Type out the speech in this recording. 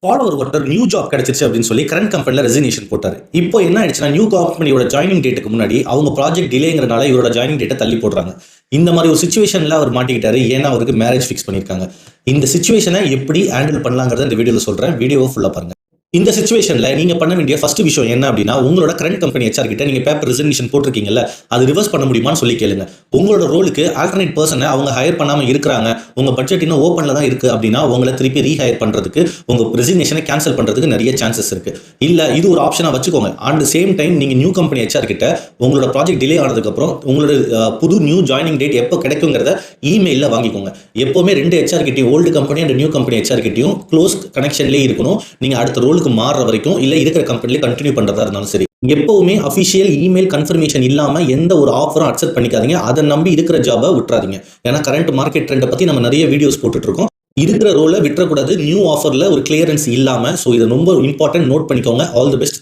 Follower ஒருத்தர் new job கிடைச்சிருச்சு அப்படின்னு சொல்லி கரண்ட் கம்பெனில ரெசிக்னேஷன் போட்டாரு. இப்போ என்ன ஆயிடுச்சுன்னா நியூ கம்பெனியோட ஜாயினிங் டேட்டுக்கு முன்னாடி அவங்க ப்ராஜெக்ட் டிலேங்கிறனால இவரோட ஜாயினிங் டேட்டை தள்ளி போடுறாங்க. இந்த மாதிரி ஒரு சுச்சுவேஷன்ல அவர் மாட்டிக்கிட்டாரு. ஏன்னா அவருக்கு மேரேஜ் ஃபிக்ஸ் பண்ணியிருக்காங்க. இந்த சுச்சுவேஷனை எப்படி ஹேண்டில் பண்ணலாங்கிறத இந்த வீடியோவில் சொல்றேன். வீடியோவை ஃபுல்லா பாருங்க. இந்த சிச்சுவேஷன்ல நீங்க பண்ண வேண்டிய ஃபர்ஸ்ட் விஷயம் என்ன அப்படின்னா, உங்களோட கரண்ட் கம்பெனி HR கிட்ட நீங்க பேப்பர் ரெசிக்னேஷன் போட்டிருக்கீங்கல்ல, அது ரிவர்ஸ் பண்ண முடியுமான்னு சொல்லி கேளுங்க. உங்களோட ரோலுக்கு ஆல்டர்னேட் பர்சனை அவங்க ஹையர் பண்ணாம இருக்காங்க, உங்க பட்ஜெட் இன்னும் ஓப்பன்ல தான் இருக்கு அப்படின்னா உங்களை திருப்பி ரீஹையர் பண்றதுக்கு, உங்க ரெசிக்னேஷனை கேன்சல் பண்றதுக்கு நிறைய சான்சஸ் இருக்கு. இல்ல இது ஒரு ஆப்ஷனா வச்சுக்கோங்க. அட் சேம் டைம் நீங்க நியூ கம்பெனி HR கிட்ட உங்களோட ப்ராஜெக்ட் டிலே ஆனதுக்கு அப்புறம் உங்களோட புது நியூ ஜாயினிங் டேட் எப்போ கிடைக்குங்கிறத இமெயில வாங்கிக்கோங்க. எப்பவுமே 2 HR கிட்டையும், old company and new company HR கிட்டையும் க்ளோஸ் கனெக்ஷன்லேயே இருக்கணும். நீங்க அடுத்த ரோலுக்கு மாறுற வரைக்கும், இல்ல இருக்கிற கம்பெனில கண்டினியூ பண்றதா இருந்தாலும் சரி. எப்பவுமே அபிஷியல் இமெயில் கன்ஃபர்மேஷன் இல்லாம எந்த ஒரு ஆஃபரும் அக்செப்ட் பண்ணிக்காதீங்க. அதை நம்பி இருக்கிற ஜாபை விட்டுறாதீங்க. ஏன்னா கரண்ட் மார்க்கெட் ட்ரெண்டை பத்தி நம்ம நிறைய வீடியோஸ் போட்டுட்டு இருக்கோம். இருக்கிற ரோலை விட்டுறக்கூடாது, நியூ ஆஃபர்ல ஒரு கிளியரன்ஸ் இல்லாம. ஸோ இதை ரொம்ப இம்பார்ட்டன்ட், நோட் பண்ணிக்கோங்க. All the best.